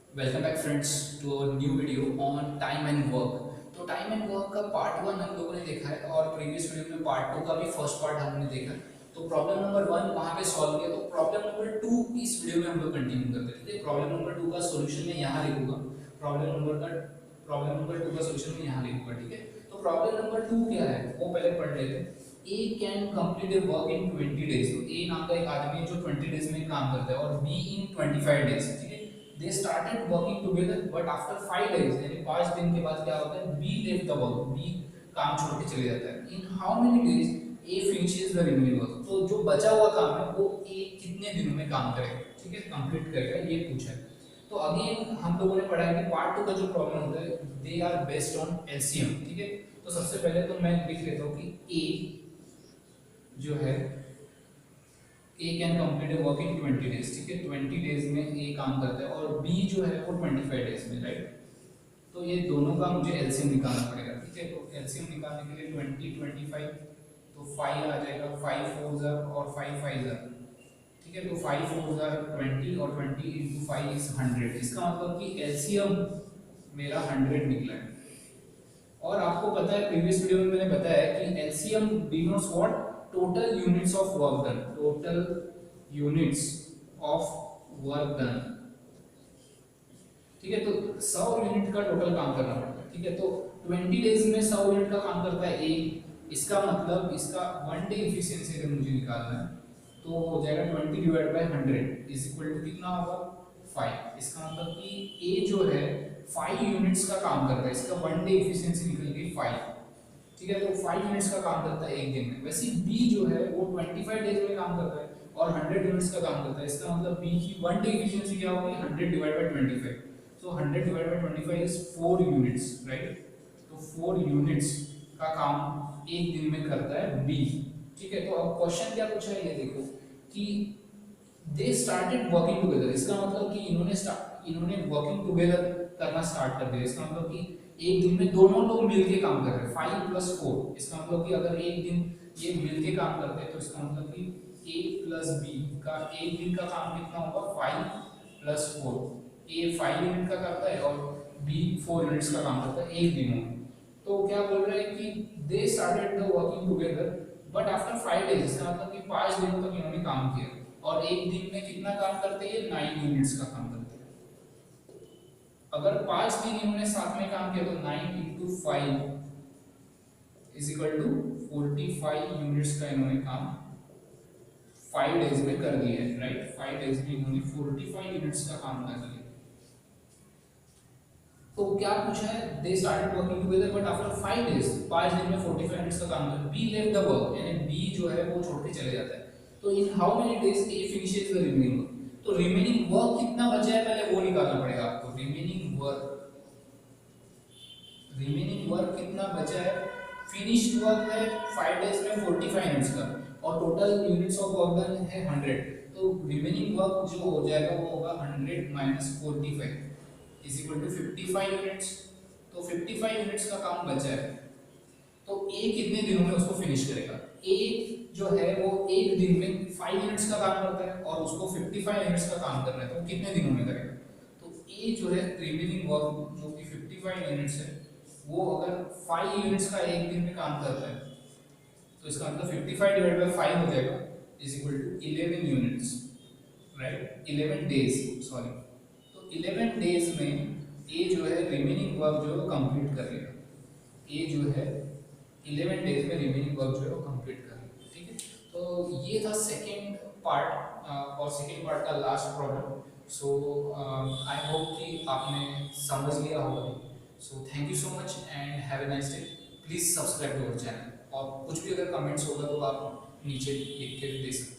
Welcome back friends to our new video on time and work. तो time and work का part one हम लोगों ने देखा है और प्रीवियस वीडियो में पार्ट टू का भी फर्स्ट पार्ट हमने देखा है। तो प्रॉब्लम नंबर वन वहाँ पे सॉल्व किया। तो प्रॉब्लम नंबर टू इस वीडियो में हम लोग कंटिन्यू करते हैं। ठीक है, प्रॉब्लम नंबर टू का सोल्यूशन मैं यहाँ लिखूंगा। प्रॉब्लम नंबर टू का सोल्यूशन मैं यहाँ लिखूंगा। ठीक है, तो प्रॉब्लम नंबर टू क्या है वो पहले पढ़ लेते हैं। A can complete a work in 20 days. तो ए नाम का एक आदमी है जो 20 डेज में काम करता है और बी इन 25 डेज। ठीक है, they started working together but after 5 days यानी 5 दिन के बाद क्या होता है, b left the work, b काम छोड़ के चले जाता है। in how many days a finishes the remaining work। तो जो बचा हुआ काम है वो a कितने दिनों में काम करेगा, ठीक है, कंप्लीट करेगा, ये पूछा है। तो अगेन हम लोगों ने पढ़ा है कि पार्ट टू का जो प्रॉब्लम होता है they are based on LCM. ठीक है, तो सबसे पहले तो मैं लिख लेता हूँ कि a जो है A can complete a work in 20 days. ठीक है, 20 डेज में ए काम करता है और बी जो है वो 25 डेज में, राइट। तो ये दोनों का मुझे एलसीएम निकालना पड़ेगा। ठीक है, तो एलसीएम निकालने के लिए 20 25 तो 5 आ जाएगा, 5 4 जार और 5 5 जार। ठीक है, तो 5 4 जार 20 और 20 इंटू 5 इज 100। इसका मतलब कि एलसीएम मेरा 100 निकला है। और आपको पता है प्रीवियस वीडियो में मैंने बताया कि LCM denotes what, total units of work done, total units of work done. ठीक है, तो 100 यूनिट का टोटल काम करना पड़ता है। ठीक है, तो 20 डेज में 100 यूनिट का काम करता है ए। इसका मतलब इसका वन डे इफिशियंसी अगर मुझे निकालना है तो हो जाएगा 20 divide by 100 is equal to कितना होगा, 5। इसका मतलब कि ए जो है 5 यूनिट्स का काम करता है, इसका वन डे इफिशियंसी निकल गई 5। ठीक है, तो 5 यूनिट्स का काम करता है एक दिन में। वैसे बी जो है वो 25 डेज में काम करता है और 100 यूनिट्स का काम करता है। इसका मतलब बी की वन डे इफिशियंसी क्या होगी, 100 divide by 25। So 100 divide by 25 is 4 units, right. तो 4 यूनिट्स का काम एक दिन में करता है बी। ठीक है, तो अब क्वेश्चन क्या पूछा है ये देखो कि दे स्टार्टेड वर्किंग टुगेदर। इसका मतलब कि इन्होंने वर्किंग टुगेदर करना स्टार्ट कर दिया। इसका मतलब कि एक दिन में दोनों लोग मिलके काम कर रहे हैं, 5 प्लस 4। इसका मतलब कि अगर एक दिन ये मिलके काम करते हैं तो इसका मतलब कि ए प्लस बी का एक दिन का काम कितना होगा, 5 प्लस 4। ए 5 यूनिट का करता है और बी 4 यूनिट्स का काम करता है एक दिन में। तो क्या बोल रहा है कि they started the working together but after 5 days. इसका मतलब कि 5 दिनों तक इन्होंने काम किया और एक दिन में कितना काम करते हैं, 9 यूनिट्स का काम करते हैं। अगर 5 दिन इन्होंने साथ में काम किया तो 9 into 5 is equal to 45 units का इन्होंने काम 5 डेज में कर दिया है, राइट। 5 डेज में इन्होंने 45 यूनिट्स का काम कर लिया। तो क्या पूछा है, they started working together but after 5 days, 5 दिन में 45 मिनट्स का काम कर, बी लेफ्ट द वर्क यानी बी जो है वो छोड़ के चले जाता है। तो in how many days A finishes the remaining work. तो रिमेनिंग वर्क कितना बचा है पहले वो निकालना पड़ेगा आपको। रिमेनिंग वर्क कितना बचा है, फिनिश्ड वर्क है 5 डेज में 45 मिनट्स का और total units of work done है 100। तो रिमेनिंग वर्क जो हो जाएगा वो होगा 100 minus 45 is equal to 55 units. तो 55 यूनिट्स का काम बचा है। तो ए कितने दिनों में उसको फिनिश करेगा, ए जो है वो एक दिन में 5 यूनिट्स का काम करता है और उसको 55 यूनिट्स का काम करना है, तो कितने दिनों में करेगा। तो ए जो है रिमेनिंग वर्क जो कि 55 यूनिट्स है वो अगर 5 यूनिट्स का एक दिन में काम करता है तो इसका मतलब 55 डिवाइड बाय 5 हो जाएगा is equal to 11 units, right. 11 days, sorry. तो 11 डेज में ए जो है रिमेनिंग वर्क जो है वो कंप्लीट कर लेगा। ए जो है 11 डेज में रिमेनिंग वर्क जो है वो कंप्लीट कर लेगा। ठीक है, तो ये था सेकेंड पार्ट और सेकेंड पार्ट का last problem. So I hope कि आपने समझ लिया होगा। So thank you so much and have a nice day. Please subscribe to our channel और कुछ भी अगर कमेंट्स होगा तो आप नीचे लिख के दे सकते हैं।